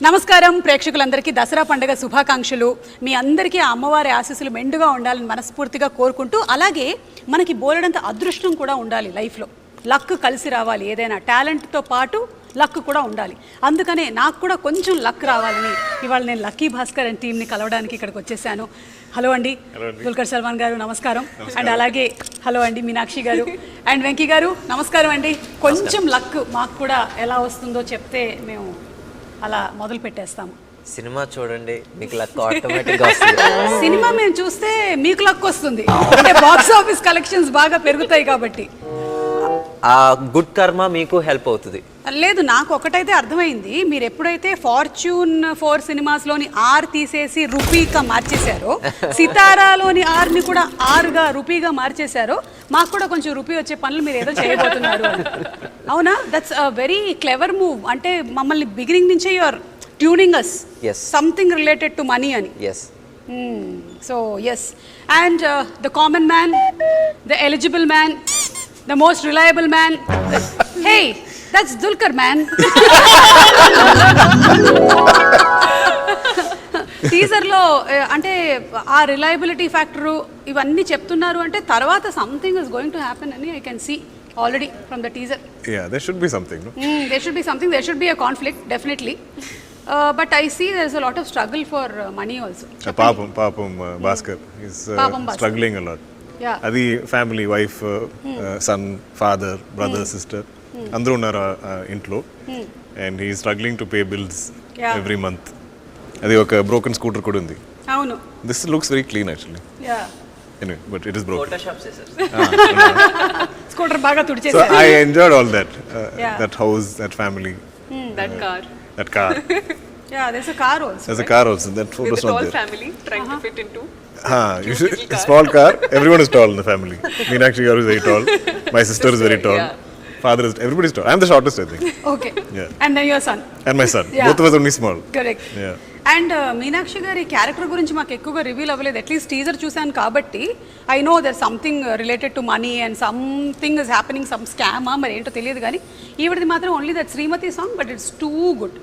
నమస్కారం ప్రేక్షకులందరికీ దసరా పండుగ శుభాకాంక్షలు. మీ అందరికీ ఆ అమ్మవారి ఆశీస్సులు మెండుగా ఉండాలని మనస్ఫూర్తిగా కోరుకుంటూ, అలాగే మనకి బోలెడంత అదృష్టం కూడా ఉండాలి లైఫ్లో. లక్ కలిసి రావాలి, ఏదైనా టాలెంట్తో పాటు లక్ కూడా ఉండాలి. అందుకనే నాకు కూడా కొంచెం లక్ రావాలని ఇవాళ నేను లక్కీ భాస్కర్ అండ్ టీమ్ని కలవడానికి ఇక్కడికి వచ్చేసాను. హలో అండి దుల్కర్ సల్మాన్ గారు, నమస్కారం. అండ్ అలాగే హలో అండి మీనాక్షి గారు అండ్ వెంకీ గారు, నమస్కారం అండి. కొంచెం లక్ మాకు కూడా ఎలా వస్తుందో చెప్తే మేము అలా మొదలు పెట్టేస్తాము. సినిమా చూడండి, మీకు లక్ ఆటోమేటిక్గా వస్తుంది. సినిమా మేము చూస్తే మీకు లక్ వస్తుంది, అంటే బాక్స్ ఆఫీస్ కలెక్షన్స్ బాగా పెరుగుతాయి కాబట్టి. ఆ గుడ్ కర్మ మీకు హెల్ప్ అవుతుంది. లేదు, నాకు ఒకటైతే అర్థమైంది, మీరు ఎప్పుడైతే ఫార్చ్యూన్ 4 సినిమాస్లోని ఆర్ తీసేసి రూపీగా మార్చేశారో, సితారాలోని ఆర్ని కూడా ఆర్గా రూపీగా మార్చేశారో, మాకు కూడా కొంచెం రూపీ వచ్చే పనులు మీరు ఏదో చేయబోతున్నారు. అవునా? That's a very clever move. అంటే మమ్మల్ని బిగినింగ్ నుంచే you're tuning us something related to money అని. So yes, and the common man, the eligible man, the most reliable man. Hey, that's Dulquer, man. Teaser లో అంటే ఆ reliability factor ఇవన్నీ చెప్తున్నారు అంటే తర్వాత something is going to happen అని I can see already from the teaser. Yeah, there should be something, no? There should be something, there should be a conflict, definitely. But I see there is a lot of struggle for money also. Papam Bhaskar is struggling a lot. అది family, wife, son, father, brother, sister అందరూ ఉన్నారు ఇంట్లో. And he struggling to pay bills every month. అది ఒక broken scooter కూడా ఉంది. అవును, this looks very clean actually. Anyway, but it is broken. Photoshop చేశారు. స్కూటర్ బాగా తుడిచేశారు. So I enjoyed all that. That house, that family. That car. That car. Yeah, there's a car also. There's a car also. That photo is not there. With a tall family trying to fit into. You should, small car. Everyone is tall in the family. Meenakshi garu is very tall. My sister is very tall. Father is, everybody is tall. I am the shortest, I think. Okay. And then your son. And my son. Both of us only small. Correct. And Meenakshi గారి character గురించి మాకు ఎక్కువగా reveal అవ్వలేదు. At least teaser చూశాను కాబట్టి I know there something related to money and something is happening, some స్కామా మరి ఏంటో తెలియదు. కానీ ఈవిడది మాత్రం only that Srimathi song, but it's too good.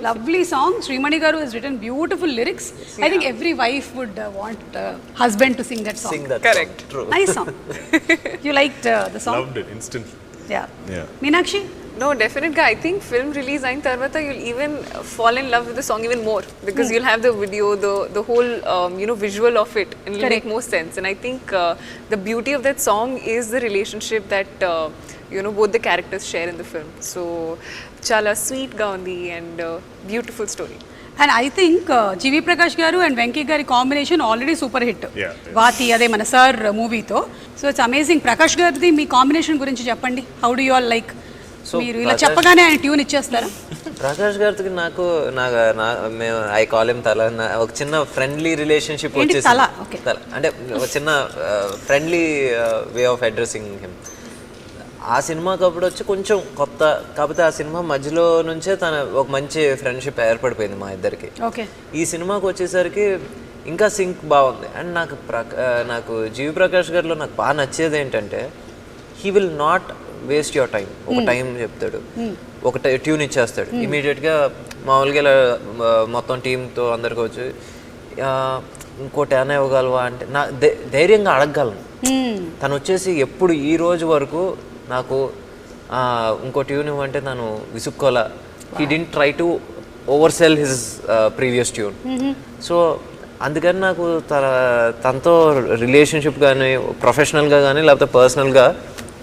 Lovely song. Srimani garu has written beautiful lyrics. I think every wife would want husband to sing that song. Sing that. Correct. Song. True. Nice song. You liked the song? Loved it instantly. Yeah. Meenakshi? No, definitely. I think film release ayin tarvata you'll even fall in love with the song even more, because you'll have the video, the whole visual of it, and it'll make more sense. And I think the beauty of that song is the relationship that both the characters share in the film. So chala sweet ga undi and beautiful story. And I think జీవి ప్రకాష్ గారు and Venky గారి combination already super hit. వాతి, అదే మన sir మూవీతో. So it's amazing. Prakash గారిది మీ combination గురించి చెప్పండి. How do you all like? మీరు ఇలా చెప్పగానే ఆయన ట్యూన్ ఇచ్చేస్తారా? ప్రకాష్ గారికి నాకు మేము ఐ కాల్ హిమ్ తల, ఒక చిన్న ఫ్రెండ్లీ రిలేషన్షిప్ వచ్చేసి, అంటే ఒక చిన్న friendly way of addressing him. ఆ సినిమాకి అప్పుడు వచ్చి కొంచెం కొత్త, కాకపోతే ఆ సినిమా మధ్యలో నుంచే తన ఒక మంచి ఫ్రెండ్షిప్ ఏర్పడిపోయింది మా ఇద్దరికి. ఈ సినిమాకి వచ్చేసరికి ఇంకా సింక్ బాగుంది. అండ్ నాకు జీవి ప్రకాష్ గారిలో నాకు బాగా నచ్చేది ఏంటంటే, he will not waste your time. ఒక టైం చెప్తాడు, ఒక ట్యూన్ ఇచ్చేస్తాడు ఇమీడియట్గా. మామూలుగా ఇలా మొత్తం టీంతో అందరికి వచ్చి ఇంకోటి ఏమైనా ఇవ్వగలవా అంటే నా ధైర్యంగా అడగగలను. తను వచ్చేసి ఎప్పుడు ఈ రోజు వరకు నాకు ఇంకో ట్యూన్ ఇవ్వంటే తను విసుక్కోలా. He didn't try to oversell his previous tune. So అందుకని నాకు తనతో రిలేషన్షిప్ కానీ, ప్రొఫెషనల్గా కానీ లేకపోతే పర్సనల్గా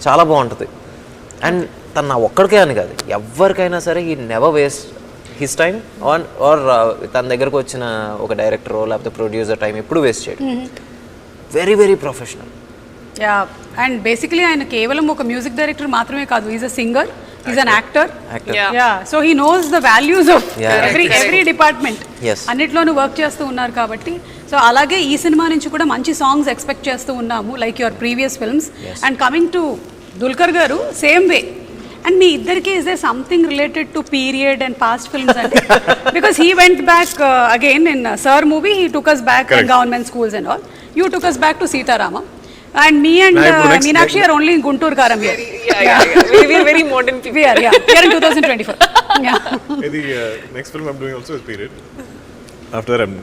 చాలా బాగుంటుంది. అండ్ తను నా ఒక్కడికే అని కాదు, ఎవరికైనా సరే he never waste his time or తన దగ్గరకు వచ్చిన ఒక డైరెక్టరో లేకపోతే ప్రొడ్యూసర్ టైం ఎప్పుడు వేస్ట్ చేయడు. Very very professional. And basically ఆయన కేవలం ఒక మ్యూజిక్ డైరెక్టర్ మాత్రమే కాదు, is a singer, is an actor. So he knows the values of every department. అన్నిట్లోనూ వర్క్ చేస్తూ ఉన్నారు కాబట్టి. సో అలాగే ఈ సినిమా నుంచి కూడా మంచి సాంగ్స్ ఎక్స్పెక్ట్ చేస్తూ ఉన్నాము, like your previous films. And coming to Dulquer గారు, సేమ్ వే. అండ్ మీ ఇద్దరికి is they something related to period and past films అంటే? Because he went back again in Sir movie, he took us back in government schools and all. You took us back to Sitaramam. And me and Meenakshi are only in Guntur Karam here. We are very modern people. We are in 2024. The next film I'm doing also is period. After that, I'm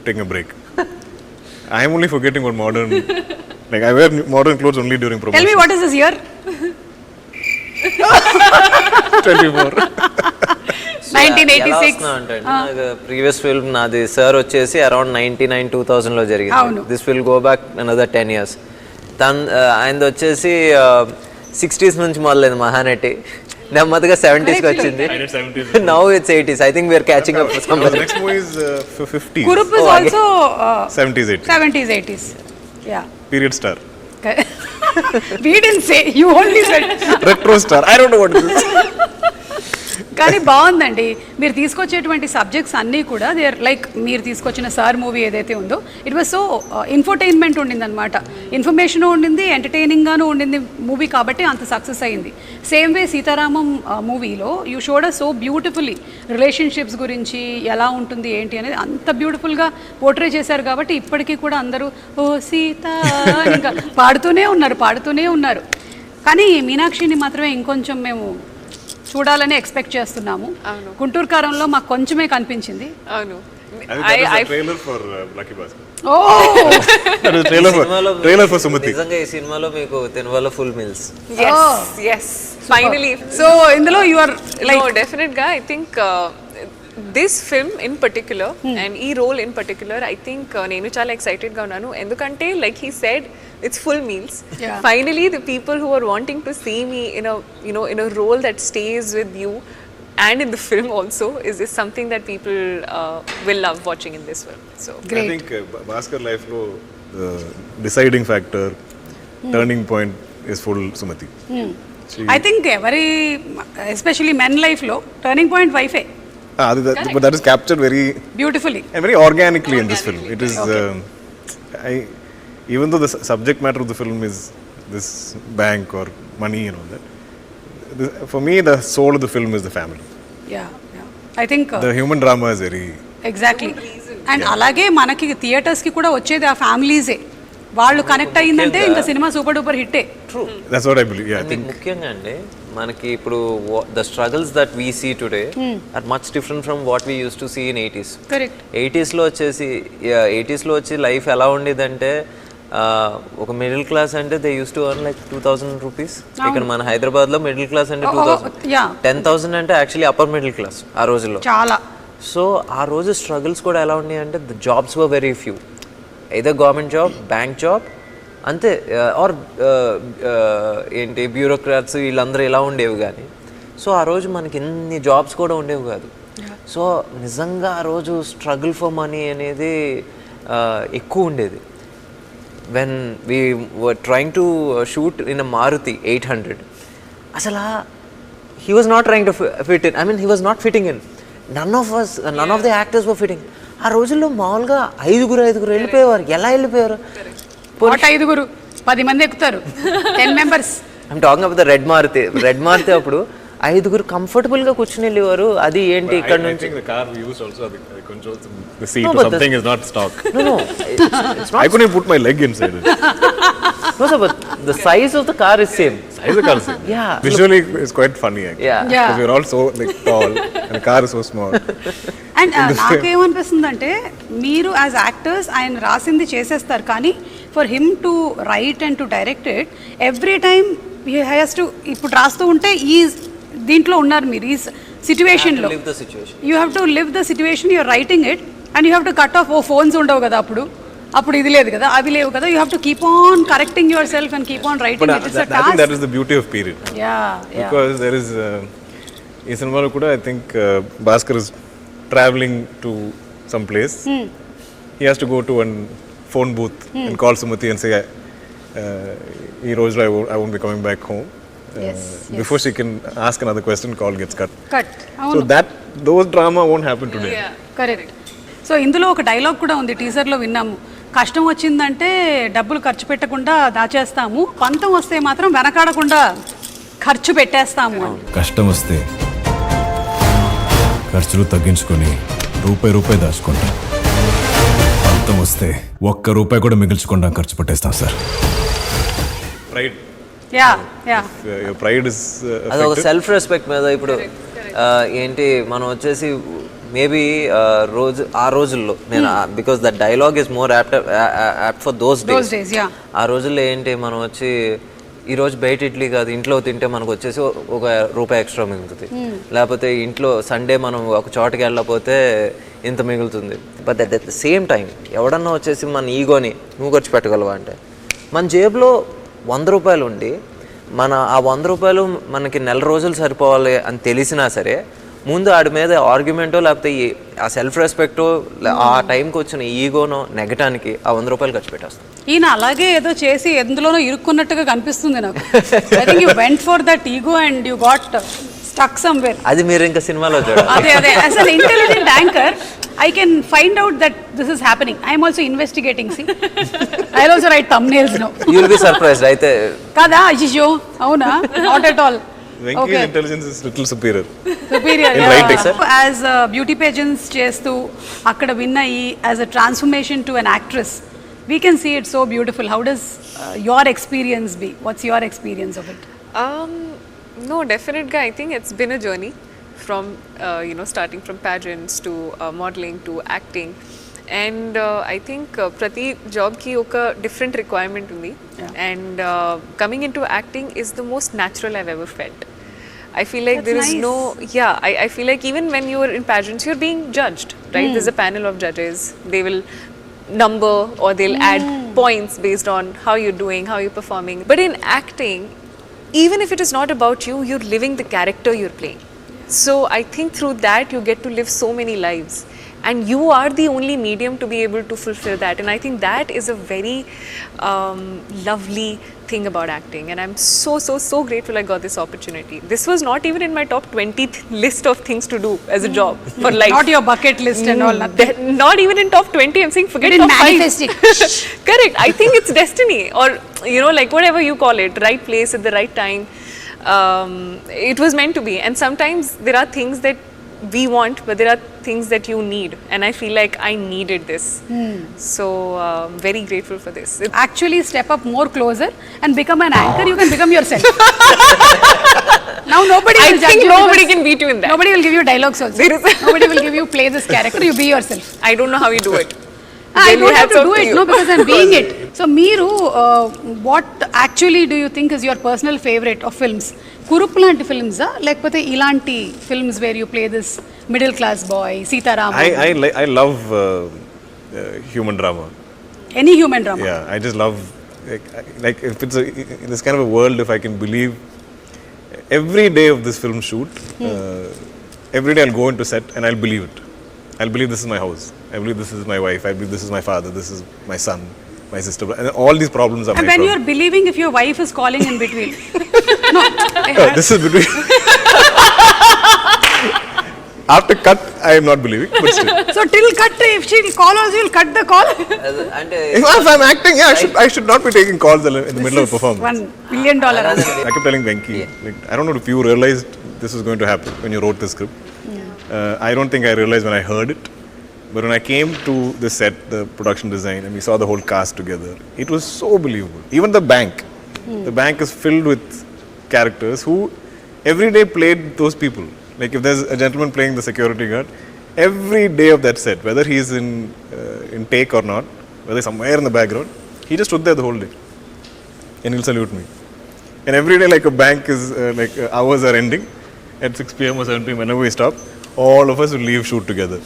taking a break. I'm only forgetting what modern. Like I wear modern clothes only during promotion. Tell me what is this year? 24. 1986. Previous film నాది sir వచ్చేసి around 99-2000 లో జరిగింది. అవును. This will go back another 10 years. ఆయనది వచ్చేసి 60s నుంచి మొదలైంది మహానటి, నెమ్మదిగా 70s కి వచ్చింది. I did 70s. Now it's 80s. I think we are catching up The next movie is 50s. Kurup is also 70s, 80s. 70s, 80s. Yeah. Period star. We didn't say, you only said. Retro star. I don't know what it is. కానీ బాగుందండి మీరు తీసుకొచ్చేటువంటి subjects అన్నీ కూడా they are like మీరు తీసుకొచ్చిన sir movie ఏదైతే ఉందో ఇట్ వాజ్ సో ఇన్ఫర్టైన్మెంట్ ఉండింది అనమాట. ఇన్ఫర్మేషన్ ఉండింది, ఎంటర్టైనింగ్గాను ఉండింది మూవీ, కాబట్టి అంత సక్సెస్ అయింది. సేమ్ వే సీతారామం మూవీలో you showed us so beautifully relationships గురించి ఎలా ఉంటుంది ఏంటి అనేది అంత బ్యూటిఫుల్గా పోర్ట్రే చేశారు. కాబట్టి ఇప్పటికీ కూడా అందరూ ఓ సీత ఇంకా పాడుతూనే ఉన్నారు. కానీ మీనాక్షిని మాత్రమే ఇంకొంచెం మేము చూడాలని ఎక్స్పెక్ట్ చేస్తున్నాము. గుంటూరు కారంలో మాకు కొంచెమే కనిపించింది. అవును. I think that is the trailer for Lucky Bhaska. Oh Trailer for Sumati. నిజంగా ఈ సినిమాలో మీకు తినవల్ల full meals. Yes. Finally. So ఇందులో you are No, definite guy. I think this film in particular and ఈ role in particular, I think నేను చాలా excited గా ఉన్నాను. ఎందుకంటే like he said, it's full meals. Yeah. Finally, the people who are wanting to see me in a in a role that stays with you and in the film also is something that people will love watching in this film. So Great. I think Bhaskar life lo the deciding factor, turning point is full Sumati. I think ఎవరి especially men లైఫ్లో turning point వైఫే But that is captured very beautifully and very organically in this film. It is even though the subject matter of the film is this bank or money and all that, for me the soul of the film is the family. I think The human drama is very exactly. And అలాగే మనకి థియేటర్స్కి కూడా వచ్చేది ఆ ఫ్యామిలీసే. వాళ్ళు connect అయ్యిందంటే ఇంకా cinema super duper హిట్టే. that's what I believe. Yeah, I think ముఖ్యంగా అండి మనకి ఇప్పుడు the struggles that we see today are much different from what we use to see in 80s. Correct. 80s లో వచ్చి లైఫ్ ఎలా ఉండేదంటే ఒక మిడిల్ క్లాస్ అంటే they use to earn like 2000 rupees. ఇక్కడ మన హైదరాబాద్ లో మిడిల్ క్లాస్ అంటే 2000, 10,000 అంటే యాక్చువల్లీ అప్పర్ మిడిల్ క్లాస్ ఆ రోజుల్లో చాలా. సో ఆ రోజు స్ట్రగుల్స్ కూడా ఎలా ఉన్నాయి అంటే the jobs were very few, either government job, bank job అంతే, ఆర్ ఏంటి బ్యూరోక్రాట్స్ వీళ్ళందరూ ఇలా ఉండేవి. కానీ సో ఆ రోజు మనకి ఎన్ని జాబ్స్ కూడా ఉండేవి కాదు. సో నిజంగా ఆ రోజు స్ట్రగుల్ ఫర్ మనీ అనేది ఎక్కువ ఉండేది. When we were trying to shoot in a Maruti 800, అసలు he was not trying to fit in, I mean he was not fitting in. None of the actors were fitting. ఆ రోజుల్లో మామూలుగా ఐదుగురు వెళ్ళిపోయేవారు. ఎలా వెళ్ళిపోయారు? 10 మంది ఎక్కుతారు, 10 members. I'm talking about the red Maruti అప్పుడు 5 కంఫర్టబుల్ గా కూర్చుని వెళ్ళేవారు. అది ఏంటి ఇక్కడ నుంచి the car we used also the controls, the seat or something is not stock. No, it's not. I couldn't put my leg inside it. No sir, but the size of the car is same. Size of the car is same. Yeah. Visually it's quite funny actually. Yeah. Because we're all so like tall and the car is so small. And నాకేమనిపిస్తుందంటే మీరు as actors ఆయన రాసింది చేసేస్తారు, కానీ for him to write and to direct it every time he has to, ఇప్పుడు రాస్తూ ఉంటే ఈ దీంట్లో ఉన్నారు మీరు ఈ సిచ్యువేషన్లో, you have to live the situation, you're writing it and you have to cut off. Phones ఉండవు కదా అప్పుడు ఇది లేదు కదా, అవి లేవు కదా, you have to keep on correcting yourself and keep on writing. But I think that is the beauty of period. Because there is ఈ సినిమాలో కూడా I think Bhaskar is traveling to some place. He has to go to one phone booth and call Sumati and say ఈ రోజులో I won't be coming back home. Before she can ask another question, call gets cut. So those drama won't happen today. Correct. So ఇందులో ఒక dialogue కూడా ఉంది, టీజర్లో విన్నాము. కష్టం వచ్చిందంటే డబ్బులు ఖర్చు పెట్టకుండా దాచేస్తాము, పంతం వస్తే మాత్రం వెనకాడకుండా ఖర్చు పెట్టేస్తాము అని. కష్టం వస్తే ఖర్చులు తగ్గించుకొని రూపాయి దాచుకుంటాం, పంతం వస్తే ₹1 కూడా మిగిల్చకుండా ఖర్చు పెట్టేస్తాం sir. Pride. Yeah Your pride is అది ఒక సెల్ఫ్ రెస్పెక్ట్ మీద. ఇప్పుడు ఏంటి మనం వచ్చేసి మేబీ ఆ రోజుల్లో నేను because the dialogue is more apt for those days. ఆ రోజుల్లో ఏంటి మనం వచ్చి ఈరోజు బయట ఇడ్లీ కాదు ఇంట్లో తింటే మనకు వచ్చేసి ₹1 ఎక్స్ట్రా మిగులుతుంది, లేకపోతే ఇంట్లో సండే మనం ఒక చోటకి వెళ్ళకపోతే ఇంత మిగులుతుంది. But at the same time ఎవడన్నా వచ్చేసి మన ఈగోని నువ్వు ఖర్చు పెట్టగలవా అంటే మన జేబులో ₹100 ఉండి ఆ ₹100 మనకి నెల రోజులు సరిపోవాలి అని తెలిసినా సరే ముందు ఆడి మీద ఆర్గ్యుమెంటో లేకపోతే ఆ సెల్ఫ్ రెస్పెక్టో ఆ టైంకి వచ్చిన ఈగోనో నెగటానికి ఆ ₹100 ఖర్చు పెట్టేస్తాం. ఈయన అలాగే ఏదో చేసి ఎందులోనో ఇరుక్కున్నట్టుగా కనిపిస్తుంది నాకు. I think you went for that ego and you got stuck somewhere. అది మీరు ఇంకా సినిమాలో చూడాలి. అదే as an intelligent anchor I can find out that this is happening. I am also investigating. See, I'll also write thumbnails now. You'll be surprised, right? Kada, Ajisho, avuna, not at all. Venki's intelligence is little superior. Superior, in writing, sir. As beauty pageants chestu, akkada win ayi as a transformation to an actress, we can see it so beautiful. How does your experience be? What's your experience of it? No, definitely. I think it's been a journey. From starting from pageants to modeling to acting, and I think prati job ki oka different requirement undi, and coming into acting is the most natural I've ever felt. I feel like there is no I feel like even when you're in pageants you're being judged, right? There's a panel of judges, they will number or they'll add points based on how you're doing, how you're performing. But in acting, even if it is not about you, you're living the character you're playing. So I think through that you get to live so many lives, and you are the only medium to be able to fulfill that, and I think that is a very lovely thing about acting, and I'm so grateful I got this opportunity. This was not even in my top 20 list of things to do as a job for life. Not your bucket list and all, nothing. Not even in top 20. I'm saying forget top 5. Correct. I think it's destiny, or like whatever you call it, right place at the right time. It was meant to be, and sometimes there are things that we want, but there are things that you need, and I feel like I needed this. So very grateful for this. Actually step up more closer and become an anchor. You can become yourself. Now nobody will judge you. Nobody can beat you in that. Nobody will give you dialogues also. Nobody will give you play this character. You be yourself. I don't know how you do it. I don't have to do it, no, because I'm being it. So, Meeru, what actually do you think is your personal favorite of films? Kurupu lanti films, lekapothe ilanti films where you play this middle class boy, Sitaram? I love human drama. Any human drama? Yeah, I just love like if it's in this kind of a world, if I can believe every day of this film shoot, every day I'll go into set and I'll believe it. I'll believe this is my house. I believe this is my wife. I believe this is my father. This is my son, my sister. And all these problems are my And when you're believing if your wife is calling in between. No. This is between. After cut, I am not believing, but still. So till cut, if she'll call us, you'll cut the call? And if I'm acting, yeah, I should not be taking calls in the middle of a performance. $1 million. I kept telling Venki, like, I don't know if you realized this was going to happen when you wrote the script. I don't think I realized when I heard it. But when I came to the set, the production design, and we saw the whole cast together, it was so believable. Even the bank. The bank is filled with characters who every day played those people. Like if there's a gentleman playing the security guard, every day of that set, whether he's in take or not, whether somewhere in the background, he just stood there the whole day. And he'll salute me. And every day like a bank is, hours are ending. At 6 p.m. or 7 p.m. whenever we stop, all of us will leave shoot together.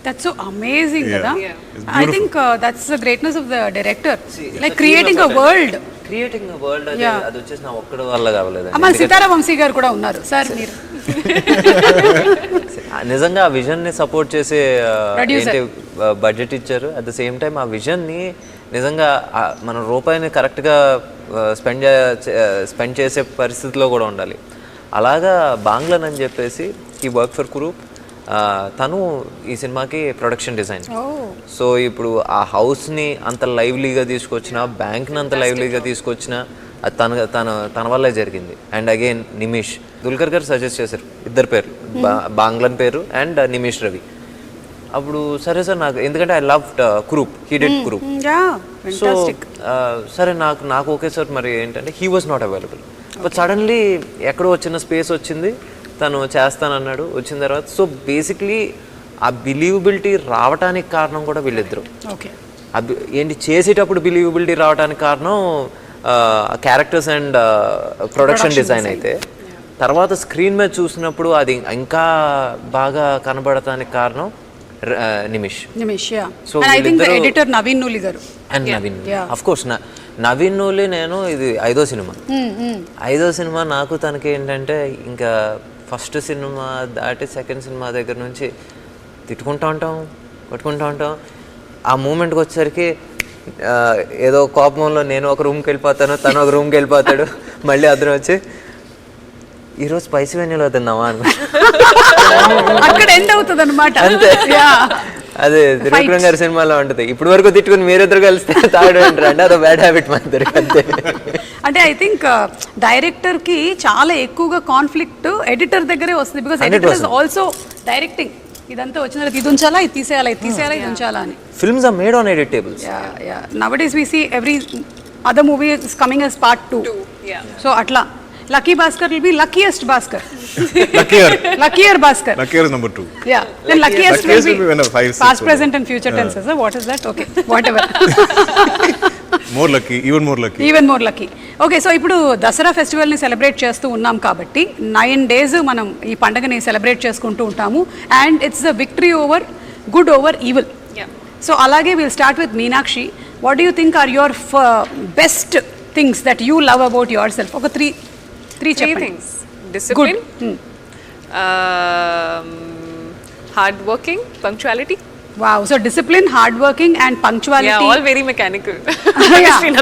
That's so amazing, Kada. Yeah. I think that's the greatness of the director. Like creating a world. Creating a world, అది వచ్చేసి నా ఒక్కడి వల్ల కావలేదు. అమ్మ సితారా వంశీ గారు కూడా ఉన్నారు sir మీరు. నిజంగా ఆ విజన్ని సపోర్ట్ చేసే బడ్జెట్ ఇచ్చారు. అట్ ద సేమ్ టైం ఆ విజన్ని నిజంగా మన రూపాయిని కరెక్ట్గా స్పెండ్ చేసే పరిస్థితిలో కూడా ఉండాలి. అలాగా బాంగ్లన్ అని చెప్పేసి ఈ వర్క్ ఫర్ కురూప్, తను ఈ సినిమాకి ప్రొడక్షన్ డిజైన్. సో ఇప్పుడు ఆ హౌస్ని అంత లైవ్లీగా తీసుకొచ్చిన, బ్యాంక్ని అంత లైవ్లీగా తీసుకొచ్చిన అది తన వల్లే జరిగింది. అండ్ అగైన్ నిమిష్, దుల్కర్ గారు సజెస్ట్ చేశారు 2 పేర్లు, బాంగ్లన్ పేరు అండ్ నిమిష్ రవి. అప్పుడు సరే సార్ నాకు, ఎందుకంటే I love Kurup, he did Kurup. So సరే నాకు ఓకే సార్. మరి ఏంటంటే he was not available. But suddenly ఎక్కడో చిన్న స్పేస్ వచ్చింది, తను చేస్తానన్నాడు. వచ్చిన తర్వాత సో బేసిక్లీ ఆ బిలీవబిలిటీ రావడానికి కారణం కూడా వీళ్ళిద్దరు. ఓకే, ఏంటి చేసేటప్పుడు బిలీవబిలిటీ రావడానికి కారణం క్యారెక్టర్స్ అండ్ ప్రొడక్షన్ డిజైన్ అయితే, తర్వాత స్క్రీన్ మీద చూసినప్పుడు అది ఇంకా బాగా కనబడటానికి కారణం Nimish. So I think editor Naveen Nooli garu. And Naveen of course Naveen Nooli నేను ఇది 5వ సినిమా. 5వ సినిమా నాకు తనకి ఏంటంటే ఇంకా ఫస్ట్ సినిమా దాటి సెకండ్ సినిమా దగ్గర నుంచి తిట్టుకుంటూ ఉంటాం, కొట్టుకుంటూ ఉంటాం. ఆ మూమెంట్కి వచ్చేసరికి ఏదో కోపంలో నేను ఒక రూమ్కి వెళ్ళిపోతాను, తను ఒక రూమ్కి వెళ్ళిపోతాడు, మళ్ళీ అతను వచ్చి ఈరోజు స్పైసీ వెన్యూలో తిన్నావా అని అక్కడ ఎండ్ అవుతుంది అనమాట. అంతే, అదే త్రివిక్రమ్ గారి సినిమాలో ఉంటుంది. ఇప్పుడు వరకు తిట్టుకుని మీరిద్దరు కలిస్తే తాడు అంటారు అంటే అదో బ్యాడ్ హ్యాబిట్ మా ఇద్దరికి. అంతే. అంటే ఐ థింక్ డైరెక్టర్ కి చాలా ఎక్కువగా కాన్ఫ్లిక్ట్ ఎడిటర్ దగ్గరే వస్తుంది. Because editor is also directing. ఇదంతా వచ్చిన తర్వాత ఇది ఉంచాలా, ఇది తీసేయాలా, ఇది తీసేయాలా, ఇది ఉంచాలా అని. Films are made on edit tables. Nowadays we see every other movie is coming as part 2. So atla Lucky Bhaskar will be luckiest Bhaskar. Luckier Bhaskar. Luckier is number 2. Yeah. Then luckiest will be when 5, 6 past, present and future tenses. What is that? Okay. Whatever. More lucky, even more lucky. Even more lucky. Okay, so ఇప్పుడు Dasara ఫెస్టివల్ని celebrate చేస్తూ ఉన్నాం కాబట్టి 9 days మనం ఈ పండుగని celebrate చేసుకుంటూ ఉంటాము. And it's the victory over good over evil. So అలాగే will start with Meenakshi. What do you think are your best things that you love about yourself? ఒక three things. Discipline, hard working, punctuality. Wow, so discipline, hard working and punctuality. Yeah, all very mechanical.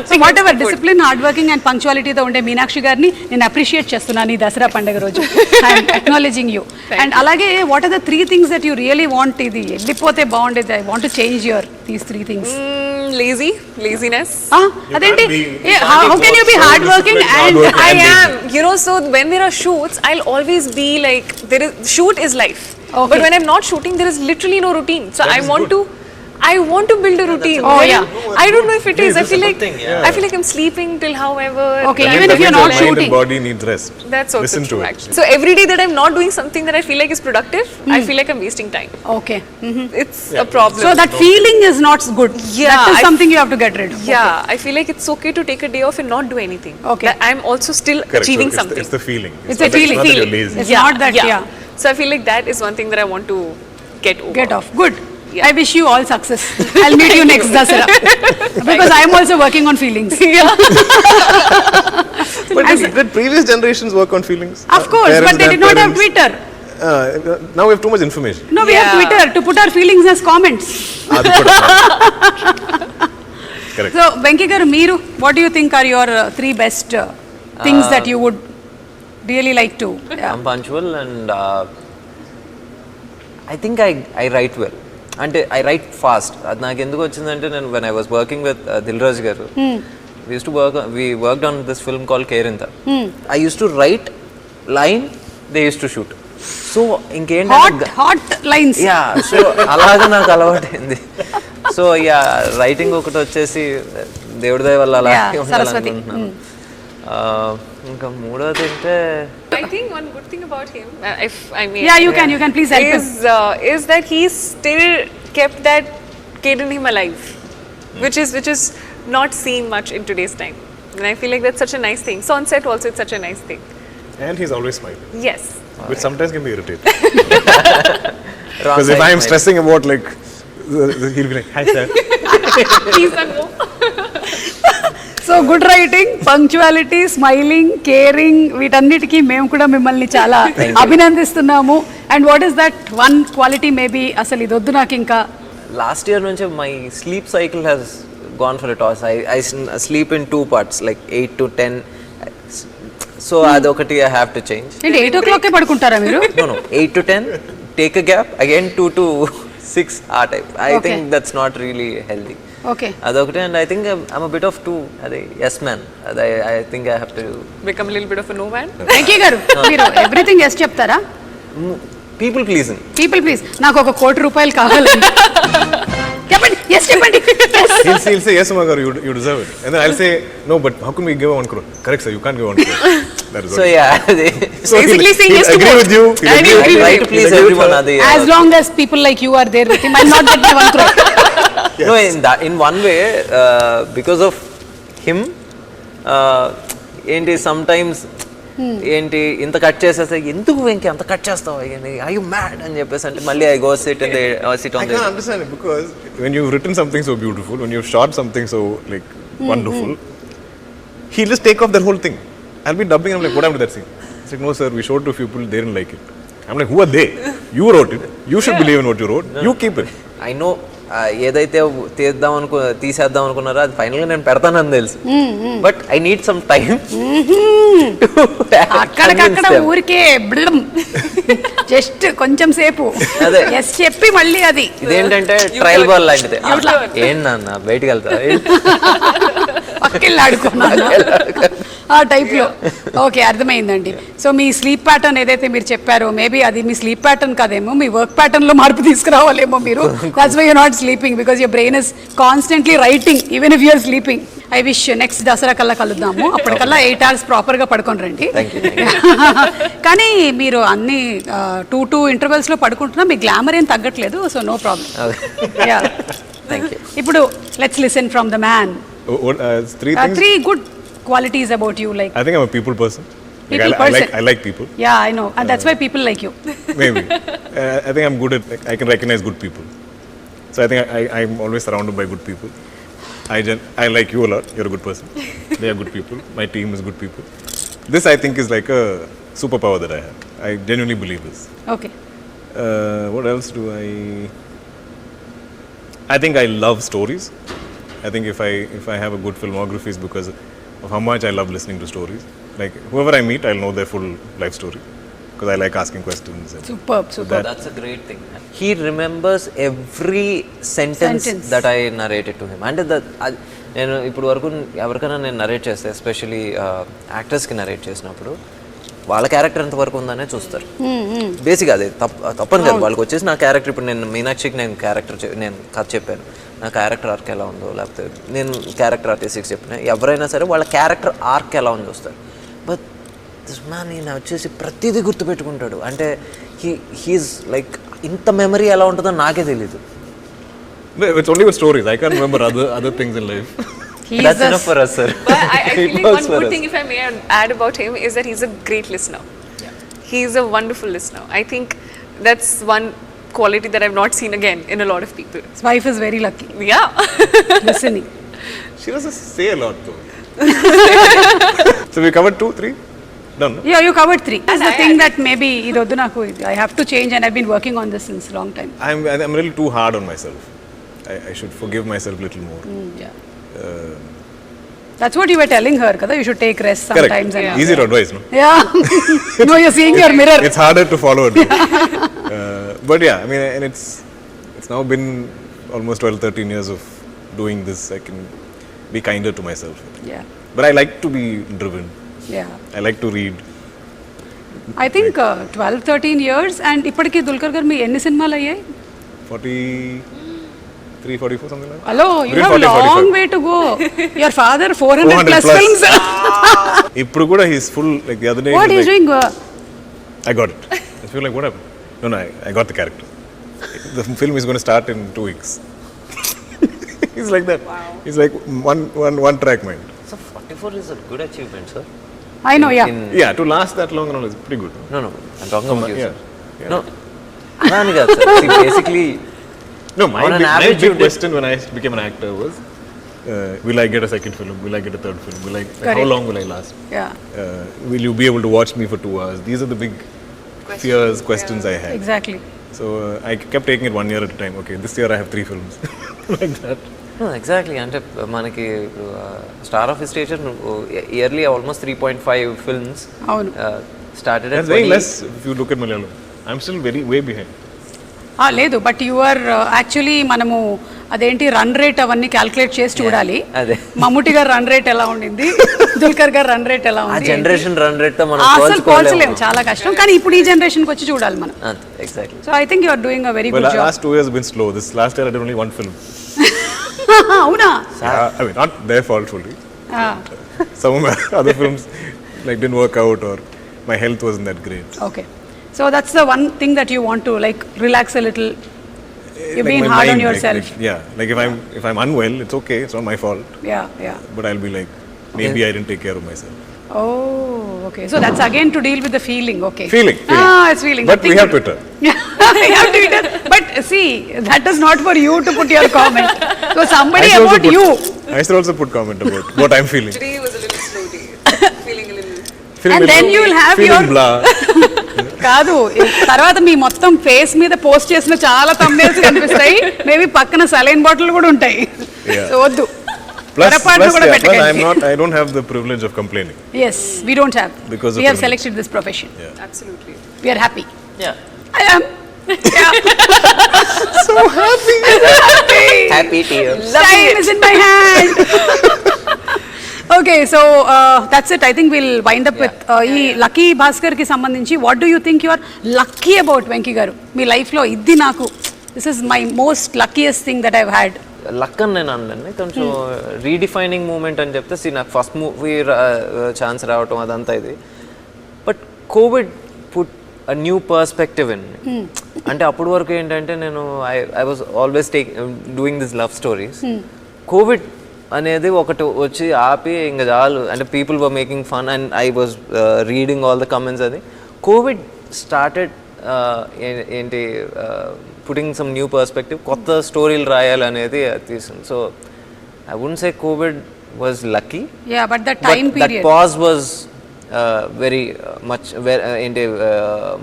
So whatever discipline, hard working and punctuality తో ఉండే మీనాక్షి గారిని నేను appreciate చేస్తున్నాను ఈ దసరా పండుగ రోజు. I'm acknowledging you. And అలాగే what are the 3 things that you really want? ఇది వెళ్ళిపోతే బాగుండేది, I want to change your these 3 things. Laziness. అదేంటి? How can you be hard working and I am, you know, so when there are shoots I'll always be like, shoot is life. Okay. But when I'm not shooting, there is literally no routine. So I want to build a routine. Oh yeah. I don't know if it is. I feel like I feel like I'm sleeping till however. Okay, even if you're not shooting. The body needs rest. That's also Listen true to it. actually. So every day that I'm not doing something that I feel like is productive, I feel like I'm wasting time. Okay. It's a problem. So that feeling is not good. Yeah, that is something you have to get rid of. Yeah, I feel like it's okay to take a day off and not do anything. Okay. That I'm also still Correct. achieving So something. it's the feeling. It's a feeling. Not that you're lazy. It's not that, yeah. So I feel like that is one thing that I want to get over. Get off. Good. I wish you all success. I'll meet you next Dasara. Because I'm also working on feelings. But did previous generations work on feelings? Of course, Parents, but they did not have Twitter. Now we have too much information. No, we have Twitter to put our feelings as comments. Correct. So, Venki garu, meeru, what do you think are your 3 best things that you would really like to? I'm punctual and I think I write well. అంటే I write fast. అది నాకు ఎందుకు వచ్చిందంటే నేను when I was working with Dil Raj గారు, we worked on this film called Kerinta. I used to write line, they used to shoot. So ఇంకేంటంటే hot lines. Yeah, so అలాగా నాకు అలవాటైంది. సో యా రైటింగ్ ఒకటి వచ్చేసి దేవుడి దయ వల్ల అలా ఉండాలనుకుంటున్నాను. ఇంకా మూడోది అంటే I think one good thing about him, if I may, you can please help him. Is that he still kept that kid in him alive, which is not seen much in today's time, and I feel like that's such a nice thing. So on set also it's such a nice thing. And he's always smiling. Yes. Which sometimes can be irritating. Because if I am stressing about like, he'll be like, hi sir. Please don't go. So good writing, punctuality, smiling, caring, వీటన్నిటికీ మేము కూడా మిమ్మల్ని చాలా అభినందిస్తున్నాము. And what is that one quality maybe అసలు ఇది వద్దు నాకు ఇంకా? లాస్ట్ ఇయర్ నుంచి my sleep cycle has gone for a toss. I sleep in 2 parts, like 8 to 10. So అదొకటి ఐ హ్యావ్ టు చేంజ్. ఏంటి 8 o'clock పడుకుంటారా మీరు? No, 8 to 10, take a gap, again 2 to 6 ఆ type. I think that's not really healthy. Okay. అదొకటి. And I think I'm a bit of two అదే yes man. అదే I think I have to become a little bit of a no man. Venky గారు, మీరు everything yes చెప్తారా? People pleasing. People please. నాకు 1 కోటి రూపాయలు కావాలి. చెప్పండి, ఎస్ చెప్పండి. He'll say, yes, Umar, you deserve it. And then I'll say, no, but how come we give 1 crore? Correct, sir, you can't give 1 crore. That is So what. yeah, So basically saying yes to agree both. with you. I do agree try with to you. please everyone. As long as people like you are there with him, I'll not get my 1 crore. No, in one way, because of him, ఏంటి sometimes ఏంటి ఇంత cut చేసేస్తే ఎందుకు వెంకీ అంత cut చేస్తావు I you mad అని చెప్పేసి అంటే మళ్ళీ I go SIT in the SIT I on can't understand it because when you've written something so beautiful, when you've shot something so like wonderful, he'll just take off that whole thing. I'll be dubbing. I'm like, what happened to that scene? He's like, no, sir, we showed to a few people. They didn't like it. I'm like, who are they? You wrote it. You should believe in what you wrote. You keep it. I know ఏదైతే తీసేద్దాం అనుకున్నారో అది final గా నేను పెడతానని తెలుసు but I need some time అక్కడికక్కడ ఊరికే జస్ట్ కొంచెం సేపు అదే. ఎస్ చెప్పి మళ్ళీ అది ఇదేంటంటే ట్రయల్ బాల్ లాంటిది ఏంటన్న బయటికి వెళ్తా పక్కెళ్ళి ఆడుకున్నాను ఆ టైప్లో. ఓకే, అర్థమైందండి. సో మీ స్లీప్ ప్యాటర్న్ ఏదైతే మీరు చెప్పారో మేబీ అది మీ స్లీప్ ప్యాటర్న్ కాదేమో, మీ వర్క్ ప్యాటర్న్లో మార్పు తీసుకురావాలేమో మీరు. That's why you're not sleeping because your brain is constantly writing even if you're sleeping. I wish next Dasara కల్లా కలుద్దాము, అప్పటికల్లా 8 hours ప్రాపర్గా పడుకొని రండి. కానీ మీరు అన్ని 2 ఇంటర్వెల్స్లో పడుకుంటున్నా మీ గ్లామర్ ఏం తగ్గట్లేదు, సో నో ప్రాబ్లం. ఇప్పుడు let's listen from the man. What, 3 things? 3 good qualities about you, like I think I'm a people person. People I person. like people. Yeah, I know, and that's why people like you. Maybe. I think I'm good at, like, I can recognize good people. So I think I'm always surrounded by good people. I like you a lot. You're a good person. They are good people. My team is good people. This I think is like a superpower that I have. I genuinely believe this. Okay. What else do I think I love stories. I think if I have a good filmography is because of how much I love listening to stories. Like whoever I meet, I'll know their full life story because I like asking questions. And Superb. That's a great thing. He remembers every sentence that I narrated to him. And నేను ఇప్పుడు వరకు ఎవరికైనా నేను narrate చేస్తే especially యాక్టర్స్కి narrate చేసినప్పుడు వాళ్ళ character ఎంత వరకు ఉందనే చూస్తారు. బేసిక్ అదే తప్పని కాదు, వాళ్ళకి వచ్చేసి నా క్యారెక్టర్ ఇప్పుడు నేను మీనాక్షికి నేను కథ చెప్పాను, నా క్యారెక్టర్ ఆర్క్ ఎలా ఉందో, లేకపోతే నేను క్యారెక్టర్ ఆర్టిస్ట్కి చెప్పిన ఎవరైనా సరే వాళ్ళ క్యారెక్టర్ ఆర్క్ ఎలా ఉందో చూస్తారు. బట్ దిస్ మ్యాన్ ఈయన వచ్చేసి ప్రతిదీ గుర్తుపెట్టుకుంటాడు. అంటే హీఈస్ లైక్ ఇంత మెమరీ ఎలా ఉంటుందో నాకే తెలీదు. It's only with stories. I can't remember other things in life. That's enough for us, sir. But I feel like one good thing, if I may add about him, is that he's a great listener. Yeah. He's a wonderful listener. I think that's one quality that I've not seen again in a lot of people. His wife is very lucky. Yeah. Listening. She doesn't say a lot though. So we covered 2, 3? Done. No? Yeah, you covered 3. That's the thing that maybe idodu naku I have to change, and I've been working on this since a long time. I'm a little too hard on myself. I should forgive myself a little more. Yeah. That's what you were telling her, kada. You should take rest sometimes. Correct. And easy to advise, no? Yeah. No, you're seeing your mirror. It's harder to follow it. But yeah, I mean, and it's now been almost 12-13 years of doing this. I can be kinder to myself. Yeah. But I like to be driven. Yeah. I like to read. I think 12-13 years, and ఇప్పటికి దుల్కర్ గారు మీ ఎన్ని సినిమాలు అయ్యాయి? 43-44, something like that. Hello, you have a long way to go. Your father 400 plus films. ఇప్పుడు కూడా he's full, like the other day. What is doing? I got it. I feel like what happened? No, I got the character. The film is going to start in 2 weeks. He's like that. Wow. He's like one track mind. So 44 is a good achievement, sir. I know, yeah. Yeah, to last that long and all is pretty good. No, I'm talking about you, Yeah. sir. No. Nani kaadu, sir. See, basically, No, my on an average big you did- question when I became an actor was, will I get a second film? Will I get a third film? How long will I last? Yeah. Will you be able to watch me for 2 hours? These are the big fears, questions I had. Exactly. So I kept taking it 1 year at a time. Okay, this year I have 3 films. Like that. no, exactly. అంటే మనకి star of station yearly almost 3.5 films అవును. Started That's very less if you look at Malayalam. I'm still way behind. లేదు, but you are actually మనము అదేంటి run rate అవన్నీ calculate చేసి చూడాలి. అదే. మమ్ముటి గారు రన్ రేట్ ఎలా ఉండింది, దుల్కర్ గారు రన్ రేట్ ఎలా ఆ ఉంది, జనరేషన్ రన్ రేట్ తో మనం అసలు పోల్చలేము, చాలా కష్టం. కానీ ఇప్పుడు ఈ జనరేషన్కి వచ్చి చూడాలి మనం. Exactly. So I think you are doing a very Well, good job. last 2 years have been slow. This last year I did only 1 film. అవునా? I mean, not their fault fully. Some of my other films like didn't work out, or my health wasn't that great. Okay. So that's the one thing that you want to like relax a little. You're Like being my hard on mind, yourself. Like if I'm unwell, it's okay. It's not my fault. Yeah. But I'll be like, maybe I didn't take care of myself. Oh, okay. So that's again to deal with the feeling. Okay. Feeling. It's feeling. But we have Twitter. We have Twitter. But see, that is not for you to put your comment. So somebody I should also about you. I should also put comment about what I'm feeling. Today was a little slow day. Feeling a little. Feeling And little- then you will have feeling your- blah. కాదు తర్వాత మీ మొత్తం face మీద post చేసిన చాలా thumbnails కనిపిస్తాయి. Maybe పక్కన saline bottle కూడా ఉంటాయి. Yeah. సో వద్దు. Plus, పొరపాటున కూడా plus పెట్టకండి. I don't have the privilege of complaining. Yes, we don't have. Because of We have privilege. selected this profession. Absolutely. We are happy. Yeah. I am. Yeah. So happy. Happy tears. Time is in my hand. Okay, so that's it. I think we'll wind up with ఈ lucky Bhaskar కి సంబంధించి what do you think you are lucky about Venky గారు? మీ లైఫ్లో ఇది నాకు this is my most luckiest thing that I've had. Luck అని నేను అనలేండి, కొంచెం రీడిఫైనింగ్ మూమెంట్ అని చెప్తే నాకు ఫస్ట్ మూవీ ఛాన్స్ రావటం అదంతా ఇది. But Covid put a new perspective in. అంటే అప్పటి వరకు ఏంటంటే నేను I was always doing this love stories. Covid అనేది ఒకటి వచ్చి ఆపి ఇంకా చాలు అంటే people were making fun and I was reading all the comments. అది కోవిడ్ స్టార్టెడ్ ఏంటి పుటింగ్ సమ్ న్యూ పర్స్పెక్టివ్, కొత్త స్టోరీలు రాయాలనేది తీసింది. So I wouldn't say Covid was lucky. Yeah, but the time that period. Pause was very much ఏంటి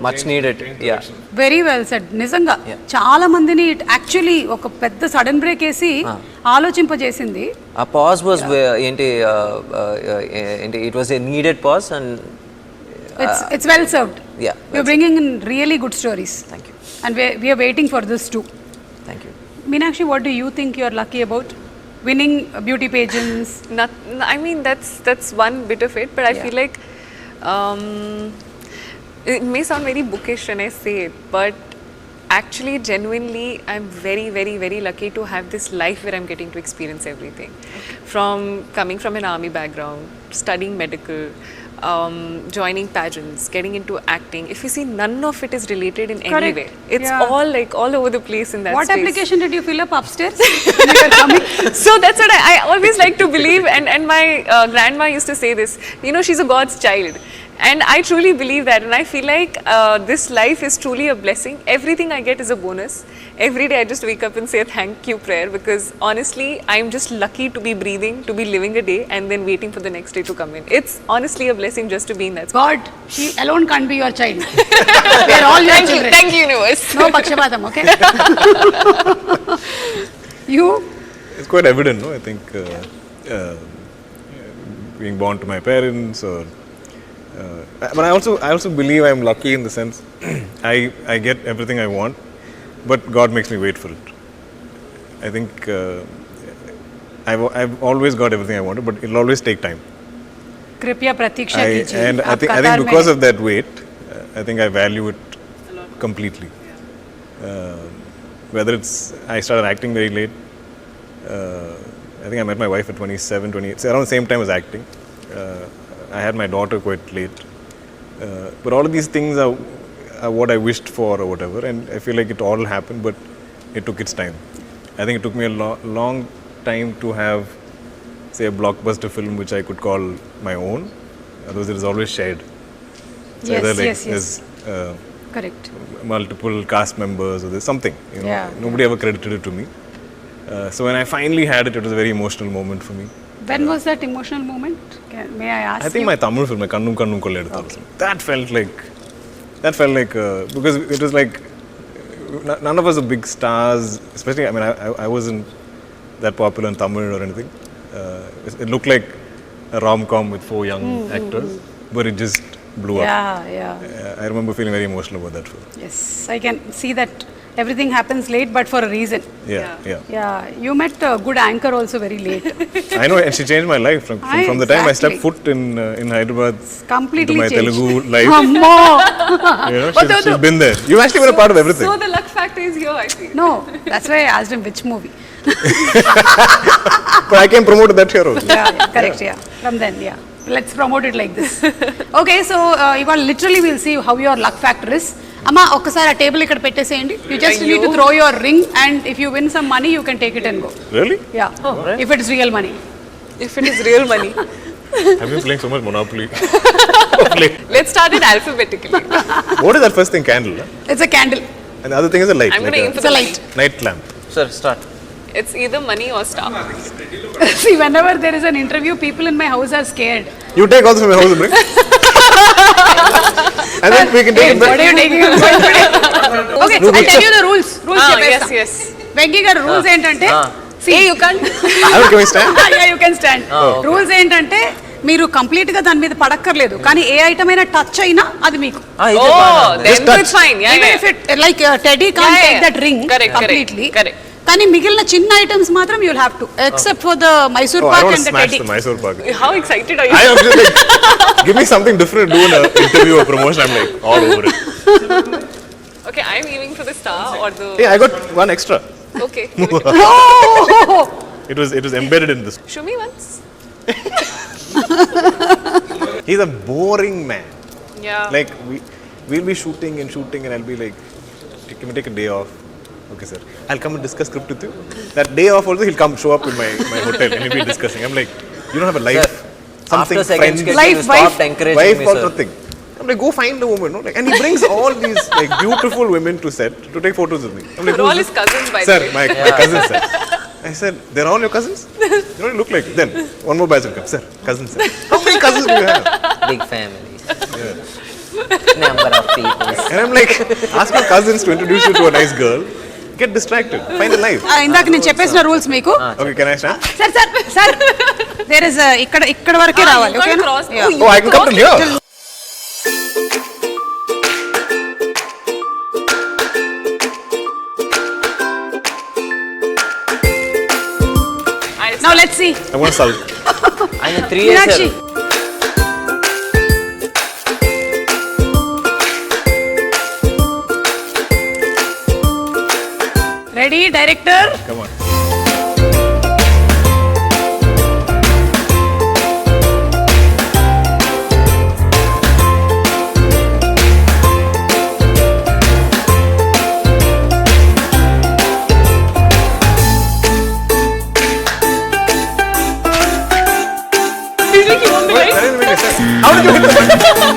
much needed. Yeah very well said. నిజంగా చాలా మందిని actually ఒక పెద్ద సడన్ బ్రేక్ వేసి ఆలోచింపజేసింది. ఆ పాజ్ వాజ్ ఏంటి it was a needed pause and It's well served. Yeah, You're bringing in really good stories. Thank you. And we are waiting for this too. Thank you. Meenakshi, what do you think you're lucky about? Winning beauty pageants? I mean, that's one bit of it, but I feel like it may sound very bookish when I say it, but actually, genuinely, I'm very, very, very lucky to have this life where I'm getting to experience everything. From coming from an army background, studying medical, joining pageants, getting into acting. If you see, none of it is related in any Correct. way. It's Yeah. all like all over the place in that What space. application did you fill up upstairs? when you were coming? So that's what I always like to believe, and my grandma used to say this, you know, she's a God's child, and I truly believe that, and I feel like this life is truly a blessing. Everything I get is a bonus. Every day I just wake up and say a thank you prayer, because honestly I'm just lucky to be breathing, to be living a day and then waiting for the next day to come in. It's honestly a blessing just to be in that space. God, she alone can't be your child. We are all your children. Thank you universe. No pakshapatam, okay? You? It's quite evident, no? I think being born to my parents, or but I also believe I'm lucky in the sense I get everything I want, but God makes me wait for it. I think I've always got everything I wanted, but it'll always take time. Kripya pratiksha kijiye. And I Aap think Qatar because mein of that wait, I think I value it completely. Whether it's I started acting very late. I think I met my wife at 27, 28, so around the same time as acting. I had my daughter quite late. But all of these things are what I wished for or whatever, and I feel like it all happened, but it took its time. I think it took me a long time to have, say, a blockbuster film which I could call my own. Otherwise, it is always shared. So Yes, either like yes. there's Correct. multiple cast members or there's something, you know. Yeah. Nobody ever credited it to me. So when I finally had it, it was a very emotional moment for me. When was that emotional moment? May I ask I think you? my Tamil film, Kannum Kannum Kolledutharu, that felt like because it was like none of us are big stars, especially I mean I wasn't that popular in Tamil or anything. It looked like a rom-com with 4 young actors, but it just blew up. Yeah. I remember feeling very emotional about that film. Yes, I can see that everything happens late, but for a reason. Yeah. Yeah, you met a good anchor also very late. I know, and she changed my life from the time I stepped Exactly. foot in Hyderabad Completely into my changed. Telugu life. Ammo! You know, she's been there. You've actually been a part of everything. So the luck factor is here, I feel. No, that's why I asked him which movie. But I can promote that here also. Yeah, correct, yeah. From then, yeah. Let's promote it like this. Okay, so ఇవాళ literally we'll see how your luck factor is. అమ్మ ఒక్కసారి ఆ table ఇక్కడ పెట్టేసేయండి. You just need to throw your ring, and if you win some money, you can take it and go. Really? Yeah, if it is real money. If it is real money. I've been playing so much Monopoly. Let's start it alphabetically. What is that first thing? Candle. Huh? It's a candle. And the other thing is a light. I'm going to aim for It's a the light. Night lamp. Sir, start. It's either money or star. See, whenever there is an interview, people in my house are scared. You take also from my house and bring. And then we can take it What back. are you taking? Okay, I'll tell you the rules. Rules Yes, yes. Venky గారు rules ఏంటంటే See, you can't. I don't give a stand. yeah, you can stand. Rules ఏంటంటే మీరు complete గా దాని మీద పడక్కర్లేదు, కానీ ఏ item అయినా touch అయినా అది మీకు. Oh, then Just touch. it's fine. Yeah, Even yeah. if it like Teddy can't Yeah, take yeah. that ring Correct, completely. correct. కానీ మిగిలిన చిన్న ఐటమ్స్ మాత్రం you'll have to, except for the Mysore Oh, I pak don't and the smash Teddy. the Mysore pak. How excited are you? I am just like, give me something different to do in an interview or promotion. I'm like all over it. Okay, I'm aiming for the star or the. Hey, I got one extra. Okay. Oh! It was embedded in this. Show me once. He's a boring man. Yeah. Like we'll be shooting and I'll be like, can we take a day off? Okay, sir. I'll come and discuss script with you. That day off also he'll come show up in my hotel and we'll be discussing. I'm like, you don't have a life. Sir, Something after second friends, sketch, Life, you stopped wife. encouraging wife me, or sir. something. I'm like, go find a woman, no? Like, and he brings all these like beautiful women to set to take photos with me. I'm like, They're all who's his this? cousins, by Sir, the way. my cousins, sir. I said, they're all your cousins? You don't look like it. Then one more batch will come. Sir, cousins, sir. How many cousins do you have? Big family. Number of people. And I'm like, ask your cousins to introduce you to a nice girl. Get distracted. Find a life. ఇందాక నేను చెప్పేసిన rules మీకు. Okay, can I stand? Sir there is ఇక్కడ వరకే రావాలి. You can't ఓకేనా? cross. Yeah. You Oh, I can come from here. Now let's see. I want to solve. ఆయన 3 years Meenakshi. Ready, director? Come on. How did you hit the button?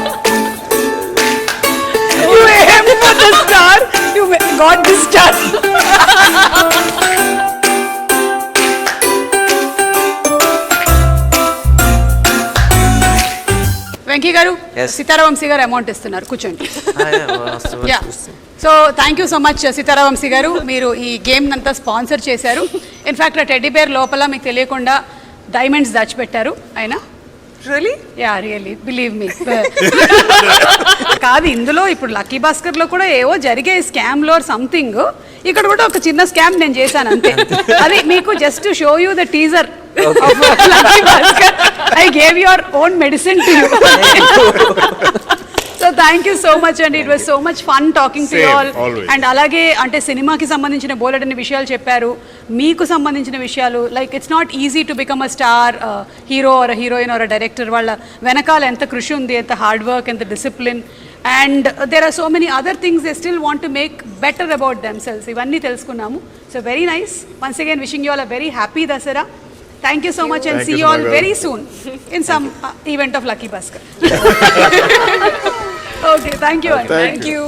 You aimed for the star. You got the star. Venky గారు, Yes. సీతారావంశీ గారు amount ఇస్తున్నారు, కూర్చోండి. Yeah, Yeah. So thank you so much Sitara Vamsi garu, మీరు ఈ game అంతా sponsor చేశారు. In fact ఆ teddy bear లోపల మీకు తెలియకుండా డైమండ్స్ దాచిపెట్టారు ఆయన. Really? Yeah, really believe me. కాదు, ఇందులో ఇప్పుడు లక్కీ భాస్కర్ లో కూడా ఏవో జరిగే స్కామ్ లో సంథింగ్, ఇక్కడ కూడా ఒక చిన్న స్కామ్ నేను చేశాను అంతే. అది మీకు just show you the teaser of Lucky Bhaskar. I gave your own medicine to you. So thank you so much అండి, it was so much fun talking to you all. always. And అలాగే అంటే సినిమాకి సంబంధించిన బోలెడన్ని విషయాలు చెప్పారు, మీకు సంబంధించిన విషయాలు. Like it's not easy to become a star hero or heroine or director. వాళ్ళ వెనకాల ఎంత కృషి ఉంది, ఎంత హార్డ్ వర్క్, ఎంత discipline, and there are so many other things they still want to make better about themselves. ఇవన్నీ తెలుసుకున్నాము. So very nice. Once again wishing you all a very happy Dasara. Thank you so much and Thank see you you so all much. very soon in some event of Lucky Bhaskar. Okay, thank you. Thank you.